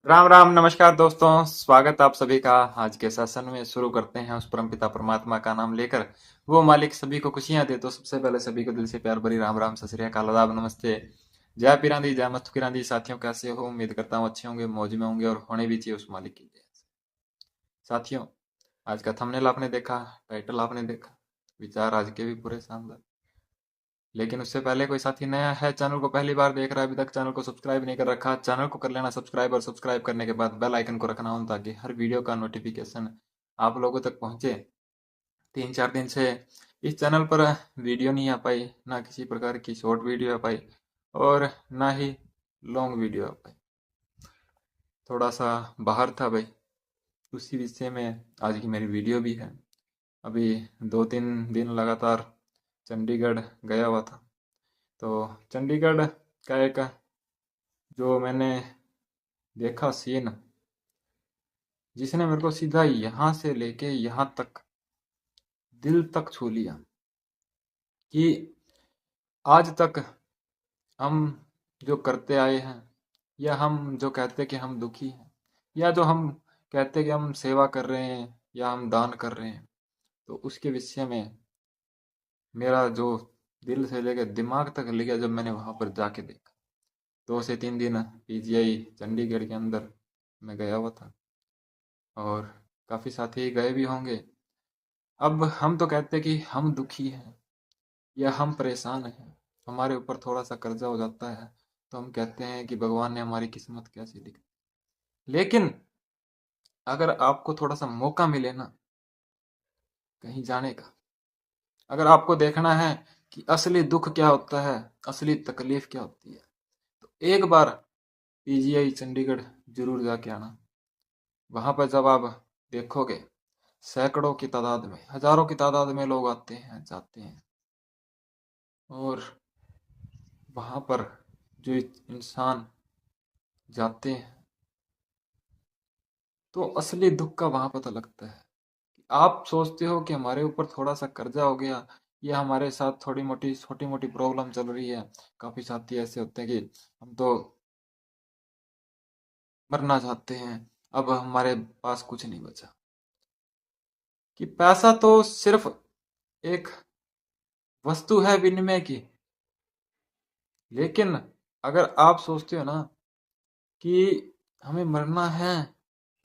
राम राम नमस्कार दोस्तों। स्वागत आप सभी का। आज के सेशन में शुरू करते हैं उस परमपिता परमात्मा का नाम लेकर। वो मालिक सभी को खुशियां दे। तो सबसे पहले सभी को दिल से प्यार भरी राम राम, सत श्री अकाल, आदाब, नमस्ते। जय पीरांदी, जय मस्तु किरांदी। साथियों कैसे हो? उम्मीद करता हूँ अच्छे होंगे, मौज में होंगे और होने भी चाहिए उस मालिक की दया से। साथियों, आज का थंबनेल आपने देखा, टाइटल आपने देखा, विचार आज के भी पूरे शानदार। लेकिन उससे पहले कोई साथी नया है, चैनल को पहली बार देख रहा है, अभी तक चैनल को सब्सक्राइब नहीं कर रखा, चैनल को कर लेना सब्सक्राइब। और सब्सक्राइब करने के बाद बेल आइकन को रखना ऑन, ताकि हर वीडियो का नोटिफिकेशन आप लोगों तक पहुंचे। 3-4 दिन से इस चैनल पर वीडियो नहीं आ पाई, ना किसी प्रकार की शॉर्ट वीडियो आ पाई और ना ही लॉन्ग वीडियो आ पाई। थोड़ा सा बाहर था भाई, उसी विषय में आज की मेरी वीडियो भी है। अभी 2-3 दिन लगातार चंडीगढ़ गया हुआ था। तो चंडीगढ़ का एक जो मैंने देखा सीन, जिसने मेरे को सीधा यहाँ से लेके यहाँ तक दिल तक छू लिया, कि आज तक हम जो करते आए हैं, या हम जो कहते कि हम दुखी हैं, या जो हम कहते कि हम सेवा कर रहे हैं या हम दान कर रहे हैं, तो उसके विषय में मेरा जो दिल से लेकर दिमाग तक ले गया जब मैंने वहां पर जाके देखा। 2 से 3 दिन पीजीआई चंडीगढ़ के अंदर मैं गया हुआ था, और काफ़ी साथी गए भी होंगे। अब हम तो कहते कि हम दुखी हैं या हम परेशान हैं, हमारे ऊपर थोड़ा सा कर्जा हो जाता है, तो हम कहते हैं कि भगवान ने हमारी किस्मत कैसी लिखी। लेकिन अगर आपको थोड़ा सा मौका मिले ना कहीं जाने का, अगर आपको देखना है कि असली दुख क्या होता है, असली तकलीफ क्या होती है, तो एक बार पीजीआई चंडीगढ़ जरूर जाके आना। वहां पर जब आप देखोगे, सैकड़ों की तादाद में, हजारों की तादाद में लोग आते हैं जाते हैं, और वहां पर जो इंसान जाते हैं, तो असली दुख का वहां पता लगता है। आप सोचते हो कि हमारे ऊपर थोड़ा सा कर्जा हो गया, या हमारे साथ थोड़ी मोटी छोटी मोटी प्रॉब्लम चल रही है। काफी साथी ऐसे होते हैं कि हम तो मरना चाहते हैं, अब हमारे पास कुछ नहीं बचा। कि पैसा तो सिर्फ एक वस्तु है विनिमय की। लेकिन अगर आप सोचते हो ना कि हमें मरना है,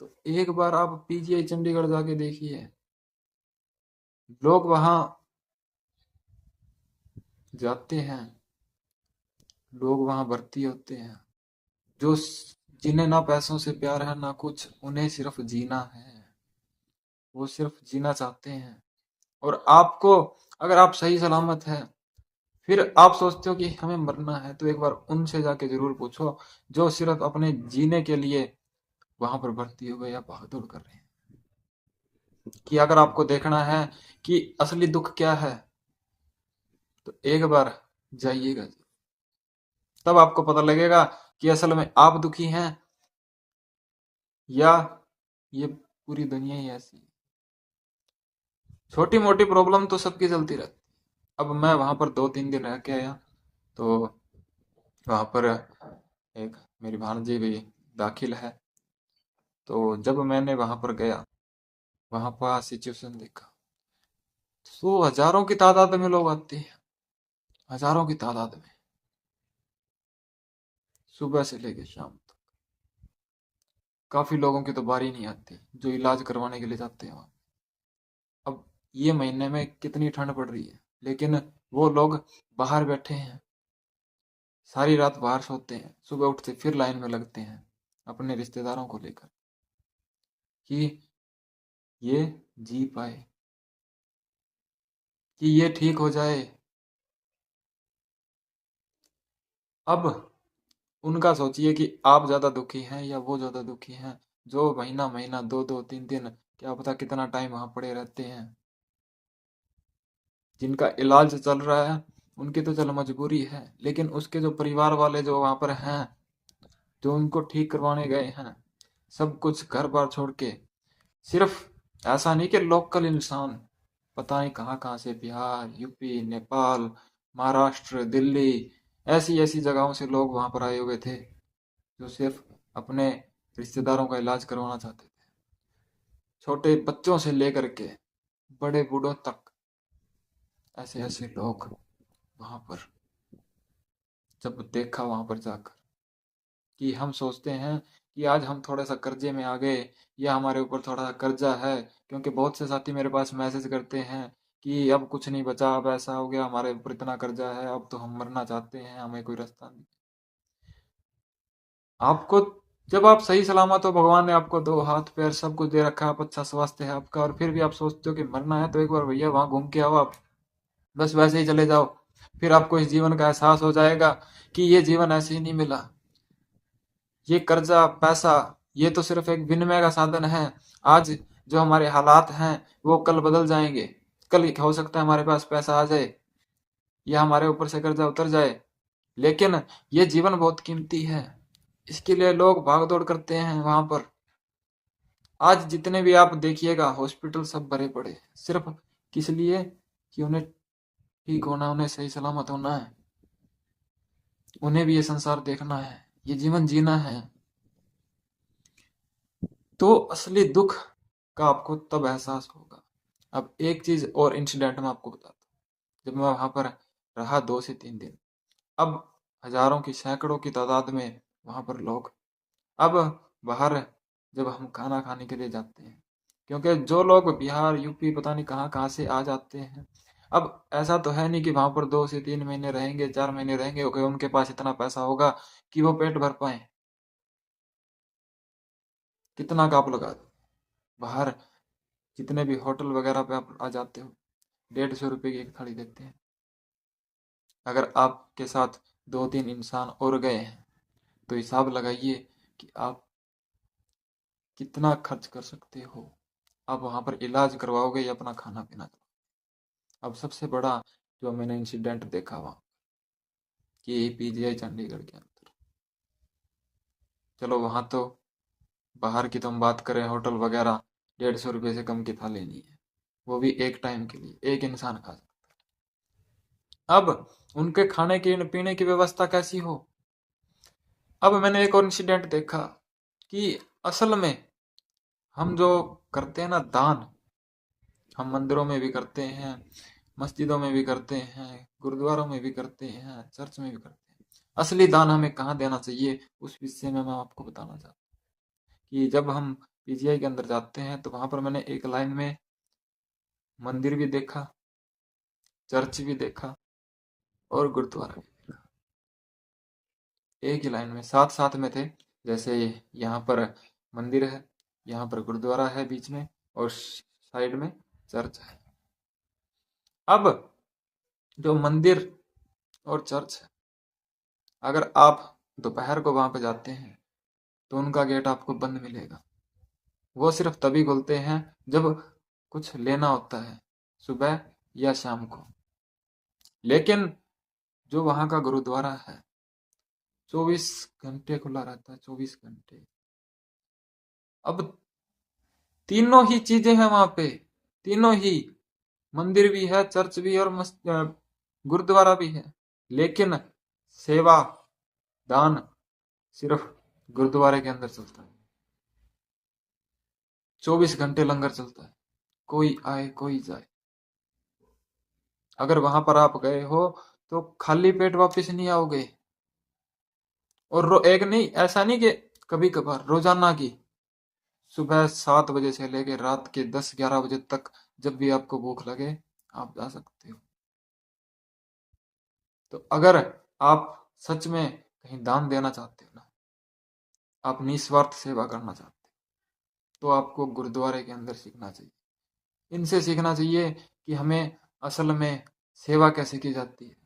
तो एक बार आप पीजीआई चंडीगढ़ जाके देखिए। लोग वहां जाते हैं, लोग वहां भर्ती होते हैं, जो जिन्हें ना पैसों से प्यार है ना कुछ, उन्हें सिर्फ जीना है। वो सिर्फ जीना चाहते हैं। और आपको, अगर आप सही सलामत है, फिर आप सोचते हो कि हमें मरना है, तो एक बार उनसे जाके जरूर पूछो, जो सिर्फ अपने जीने के लिए वहां पर भर्ती हो गए या भागदौड़ कर रहे हैं। कि अगर आपको देखना है कि असली दुख क्या है, तो एक बार जाइएगा। तब आपको पता लगेगा कि असल में आप दुखी हैं, या ये पूरी दुनिया ही ऐसी है। छोटी मोटी प्रॉब्लम तो सबकी चलती रहती है। अब मैं वहां पर 2-3 दिन रह के आया, तो वहां पर एक मेरी भांजी भी दाखिल है। तो जब मैंने वहां पर गया, वहां पर सिचुएशन देखा, तो हजारों की तादाद में लोग आते हैं, हजारों की तादाद में, सुबह से लेकर शाम तक। काफी लोगों की तो बारी नहीं आती जो इलाज करवाने के लिए जाते हैं वहां। अब ये महीने में कितनी ठंड पड़ रही है, लेकिन वो लोग बाहर बैठे हैं, सारी रात बाहर सोते हैं, सुबह उठते फिर लाइन में लगते हैं अपने रिश्तेदारों को लेकर, कि ये जी पाए, कि ये ठीक हो जाए। अब उनका सोचिए कि आप ज्यादा दुखी हैं या वो ज्यादा दुखी हैं, जो महीना महीना 2-2 3 दिन, क्या पता कितना टाइम वहां पड़े रहते हैं। जिनका इलाज चल रहा है, उनकी तो चलो मजबूरी है, लेकिन उसके जो परिवार वाले जो वहां पर हैं, जो उनको ठीक करवाने गए हैं, सब कुछ घर बार छोड़ के, सिर्फ ऐसा नहीं कि लोकल इंसान, पता नहीं कहाँ कहाँ से, बिहार, यूपी, नेपाल, महाराष्ट्र, दिल्ली, ऐसी ऐसी जगहों से लोग वहां पर आए हुए थे, जो सिर्फ अपने रिश्तेदारों का इलाज करवाना चाहते थे। छोटे बच्चों से लेकर के बड़े बूढ़ों तक, ऐसे ऐसे लोग वहां पर, जब देखा वहां पर जाकर, कि हम सोचते हैं कि आज हम थोड़ा सा कर्जे में आ गए या हमारे ऊपर थोड़ा सा कर्जा है, क्योंकि बहुत से साथी मेरे पास मैसेज करते हैं कि अब कुछ नहीं बचा, अब ऐसा हो गया, हमारे ऊपर इतना कर्जा है, अब तो हम मरना चाहते हैं, हमें कोई रास्ता नहीं। आपको, जब आप सही सलामत हो, भगवान ने आपको दो हाथ पैर सब कुछ दे रखा है, आप अच्छा स्वास्थ्य है आपका, और फिर भी आप सोचते हो कि मरना है, तो एक बार भैया वहां घूम के आओ आप, बस वैसे ही चले जाओ। फिर आपको इस जीवन का एहसास हो जाएगा कि ये जीवन ऐसे ही नहीं मिला। ये कर्जा पैसा, ये तो सिर्फ एक विनिमय का साधन है। आज जो हमारे हालात हैं वो कल बदल जाएंगे। कल हो सकता है हमारे पास पैसा आ जाए या हमारे ऊपर से कर्जा उतर जाए, लेकिन ये जीवन बहुत कीमती है। इसके लिए लोग भाग दौड़ करते हैं वहां पर। आज जितने भी आप देखिएगा हॉस्पिटल सब भरे पड़े हैं, सिर्फ किस लिए? कि उन्हें ठीक होना, उन्हें सही सलामत होना है, उन्हें भी ये संसार देखना है, ये जीवन जीना है। तो असली दुख का आपको तब एहसास होगा। अब एक चीज और इंसिडेंट में आपको बताता हूँ। जब मैं वहां पर रहा 2 से 3 दिन, अब हजारों की सैकड़ों की तादाद में वहां पर लोग, अब बाहर जब हम खाना खाने के लिए जाते हैं, क्योंकि जो लोग बिहार यूपी पता नहीं कहाँ कहाँ से आ जाते हैं, अब ऐसा तो है नहीं कि वहां पर 2 से 3 महीने रहेंगे, 4 महीने रहेंगे, कि उनके पास इतना पैसा होगा कि वो पेट भर पाए। कितना का आप लगा दो, बाहर जितने भी होटल वगैरह पे आप आ जाते हो, 150 रुपए की एक थाली देते हैं। अगर आपके साथ 2-3 इंसान और गए हैं तो हिसाब लगाइए कि आप कितना खर्च कर सकते हो। आप वहां पर इलाज करवाओगे या अपना खाना पीना करवाओगे। अब सबसे बड़ा जो मैंने इंसिडेंट देखा वहां, कि पीजीआई चंडीगढ़ के अंदर, चलो वहां तो बाहर की तो हम बात करें, होटल वगैरह 150 रुपये से कम की थाली नहीं है, वो भी एक टाइम के लिए एक इंसान खा सकता है। अब उनके खाने की पीने की व्यवस्था कैसी हो। अब मैंने एक और इंसिडेंट देखा कि असल में हम जो करते हैं ना दान, हम मंदिरों में भी करते हैं, मस्जिदों में भी करते हैं, गुरुद्वारों में भी करते हैं, चर्च में भी करते हैं। असली दान हमें कहाँ देना चाहिए, उस विषय में मैं आपको बताना चाहता हूँ। कि जब हम पीजीआई के अंदर जाते हैं तो वहां पर मैंने एक लाइन में मंदिर भी देखा, चर्च भी देखा और गुरुद्वारा भी देखा। एक ही लाइन में साथ साथ में थे। जैसे यहाँ पर मंदिर है, यहाँ पर गुरुद्वारा है बीच में, और साइड में चर्च है। अब जो मंदिर और चर्च है, अगर आप दोपहर को वहां पे जाते हैं तो उनका गेट आपको बंद मिलेगा। वो सिर्फ तभी खुलते हैं जब कुछ लेना होता है, सुबह या शाम को। लेकिन जो वहां का गुरुद्वारा है, 24 घंटे खुला रहता है, 24 घंटे। अब तीनों ही चीजें हैं वहां पे, तीनों ही, मंदिर भी है, चर्च भी है, और गुरुद्वारा भी है। लेकिन सेवा, दान सिर्फ गुरुद्वारे के अंदर चलता है। 24 घंटे लंगर चलता है, कोई आए कोई जाए। अगर वहां पर आप गए हो तो खाली पेट वापस नहीं आओगे। और एक नहीं, ऐसा नहीं कि कभी कभार, रोजाना की, सुबह 7 बजे से लेकर रात के 10-11 बजे तक, जब भी आपको भूख लगे आप जा सकते हो। तो अगर आप सच में कहीं दान देना चाहते हो ना, आप निस्वार्थ सेवा करना चाहते हो, तो आपको गुरुद्वारे के अंदर सीखना चाहिए। इनसे सीखना चाहिए कि हमें असल में सेवा कैसे की जाती है।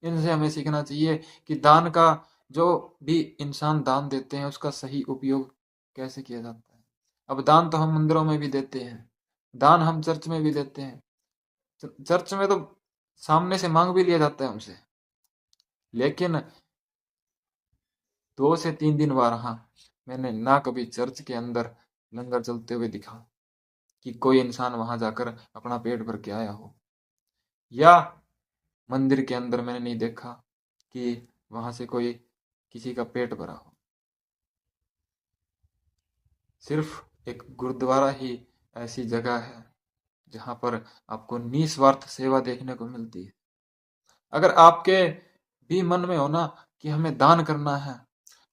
इनसे हमें सीखना चाहिए कि दान का, जो भी इंसान दान देते हैं उसका सही उपयोग कैसे किया जाता है। अब दान तो हम मंदिरों में भी देते हैं, दान हम चर्च में भी देते हैं। चर्च में तो सामने से मांग भी लिया जाता है हमसे। लेकिन 2 से 3 दिन बाद, हाँ, मैंने ना कभी चर्च के अंदर लंगर चलते हुए दिखा कि कोई इंसान वहां जाकर अपना पेट भर के आया हो, या मंदिर के अंदर मैंने नहीं देखा कि वहां से कोई किसी का पेट भरा हो। सिर्फ एक गुरुद्वारा ही ऐसी जगह है जहां पर आपको निस्वार्थ सेवा देखने को मिलती है। अगर आपके भी मन में हो ना कि हमें दान करना है,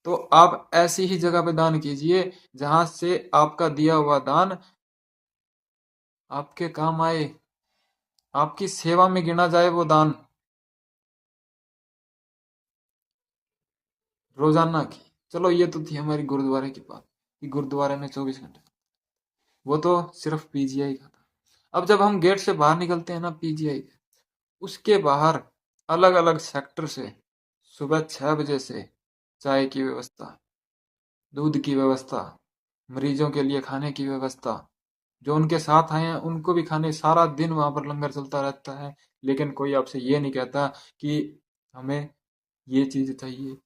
तो आप ऐसी ही जगह पे दान कीजिए जहां से आपका दिया हुआ दान आपके काम आए, आपकी सेवा में गिना जाए वो दान। रोजाना की, चलो ये तो थी हमारी गुरुद्वारे की बात कि गुरुद्वारे में 24 घंटे, वो तो सिर्फ पीजीआई का था। अब जब हम गेट से बाहर निकलते हैं ना पीजीआई के, उसके बाहर अलग अलग सेक्टर से सुबह 6 बजे से चाय की व्यवस्था, दूध की व्यवस्था, मरीजों के लिए खाने की व्यवस्था, जो उनके साथ आए हैं उनको भी खाने, सारा दिन वहां पर लंगर चलता रहता है। लेकिन कोई आपसे ये नहीं कहता कि हमें ये चीज चाहिए,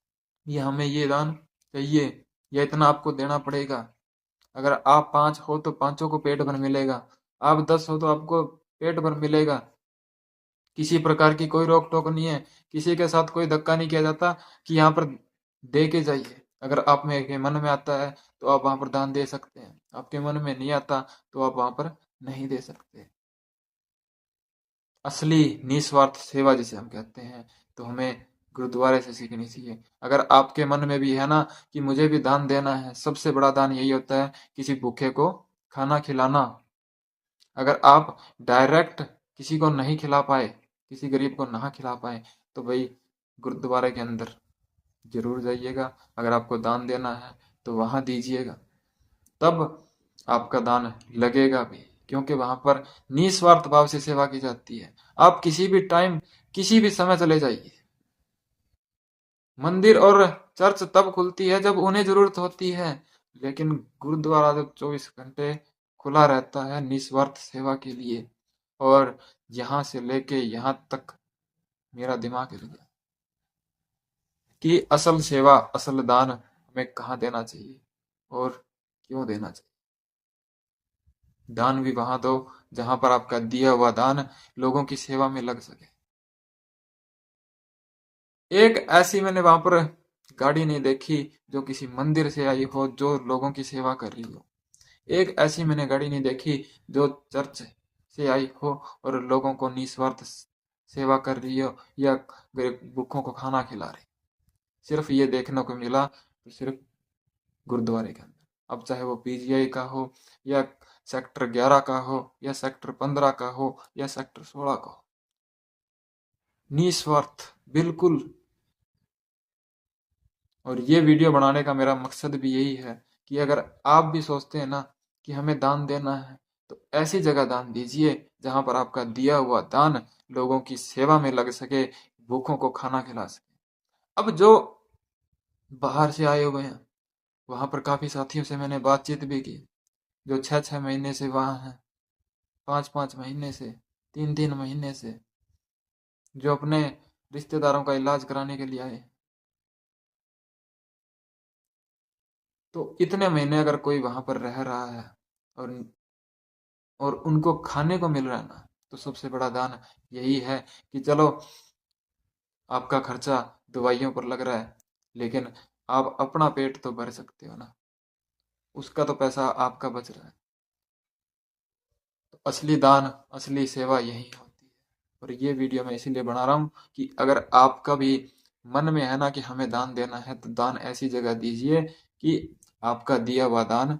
ये हमें ये दान चाहिए, या इतना आपको देना पड़ेगा। अगर आप 5 हो तो पांचों को पेट भर मिलेगा, आप 10 हो तो आपको पेट भर मिलेगा। किसी प्रकार की कोई रोक टोक नहीं है, किसी के साथ कोई धक्का नहीं किया जाता कि यहाँ पर दे के जाइए। अगर आप में के मन में आता है तो आप वहां पर दान दे सकते हैं, आपके मन में नहीं आता तो आप वहां पर नहीं दे सकते। असली निस्वार्थ सेवा जिसे हम कहते हैं, तो हमें गुरुद्वारे से सीखनी चाहिए। अगर आपके मन में भी है ना कि मुझे भी दान देना है, सबसे बड़ा दान यही होता है किसी भूखे को खाना खिलाना। अगर आप डायरेक्ट किसी को नहीं खिला पाए, किसी गरीब को ना खिला पाए, तो भाई गुरुद्वारे के अंदर जरूर जाइएगा। अगर आपको दान देना है तो वहां दीजिएगा, तब आपका दान लगेगा भी, क्योंकि वहां पर निस्वार्थ भाव से सेवा की जाती है। आप किसी भी टाइम, किसी भी समय चले जाइए। मंदिर और चर्च तब खुलती है जब उन्हें जरूरत होती है, लेकिन गुरुद्वारा जब 24 घंटे खुला रहता है निस्वार्थ सेवा के लिए। और यहाँ से लेके यहाँ तक मेरा दिमाग हिल गया कि असल सेवा, असल दान हमें कहाँ देना चाहिए और क्यों देना चाहिए। दान भी वहां दो जहां पर आपका दिया हुआ दान लोगों की सेवा में लग सके। एक ऐसी मैंने वहां पर गाड़ी नहीं देखी जो किसी मंदिर से आई हो जो लोगों की सेवा कर रही हो। एक ऐसी मैंने गाड़ी नहीं देखी जो चर्च से आई हो और लोगों को निस्वार्थ सेवा कर रही हो या गरीब भूखों को खाना खिला रही। सिर्फ ये देखने को मिला तो सिर्फ गुरुद्वारे के अंदर। अब चाहे वो पीजीआई का हो, या सेक्टर 11 का हो, या सेक्टर 15 का हो, या सेक्टर 16 का हो, निस्वार्थ बिल्कुल। और ये वीडियो बनाने का मेरा मकसद भी यही है कि अगर आप भी सोचते हैं ना कि हमें दान देना है, तो ऐसी जगह दान दीजिए जहां पर आपका दिया हुआ दान लोगों की सेवा में लग सके, भूखों को खाना खिला सके। अब जो बाहर से आए हुए हैं, वहां पर काफी साथियों से मैंने बातचीत भी की, जो 6-6 महीने से वहां हैं, 5-5 महीने से, 3-3 महीने से, जो अपने रिश्तेदारों का इलाज कराने के लिए आए। तो इतने महीने अगर कोई वहां पर रह रहा है और और उनको खाने को मिल रहा है ना, तो सबसे बड़ा दान यही है कि चलो आपका खर्चा दवाइयों पर लग रहा है, लेकिन आप अपना पेट तो भर सकते हो ना, उसका तो पैसा आपका बच रहा है। तो असली दान, असली सेवा यही होती है। और ये वीडियो मैं इसीलिए बना रहा हूँ कि अगर आपका भी मन में है ना कि हमें दान देना है, तो दान ऐसी जगह दीजिए कि आपका दिया हुआ दान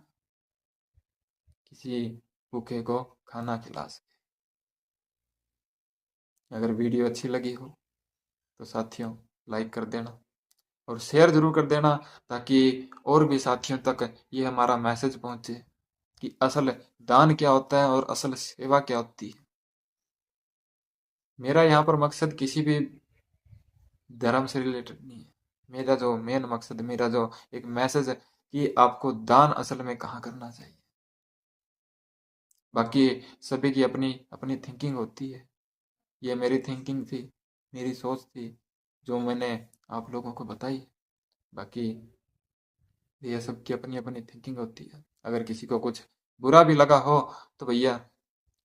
किसी भूखे को खाना खिला सके। अगर वीडियो अच्छी लगी हो तो साथियों लाइक कर देना और शेयर जरूर कर देना, ताकि और भी साथियों तक ये हमारा मैसेज पहुंचे कि असल दान क्या होता है और असल सेवा क्या होती है। मेरा यहाँ पर मकसद किसी भी धर्म से रिलेटेड नहीं है। मेरा जो मेन मकसद, मेरा जो एक मैसेज है कि आपको दान असल में कहाँ करना चाहिए। बाकी सभी की अपनी अपनी थिंकिंग होती है। ये मेरी थिंकिंग थी, मेरी सोच थी, जो मैंने आप लोगों को बताई। बाकी ये सबकी अपनी अपनी थिंकिंग होती है। अगर किसी को कुछ बुरा भी लगा हो तो भैया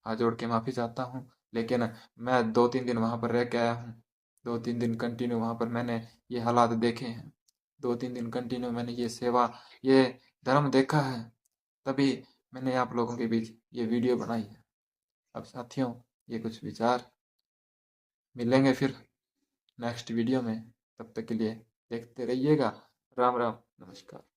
हाथ जोड़ के माफी चाहता हूँ। लेकिन मैं 2-3 दिन वहां पर रह के आया हूँ, 2-3 दिन कंटिन्यू वहां पर मैंने ये हालात देखे हैं, 2-3 दिन कंटिन्यू मैंने ये सेवा, ये धर्म देखा है। तभी मैंने आप लोगों के बीच ये वीडियो बनाई है। अब साथियों, ये कुछ विचार, मिलेंगे फिर नेक्स्ट वीडियो में। तब तक के लिए देखते रहिएगा। राम राम, नमस्कार।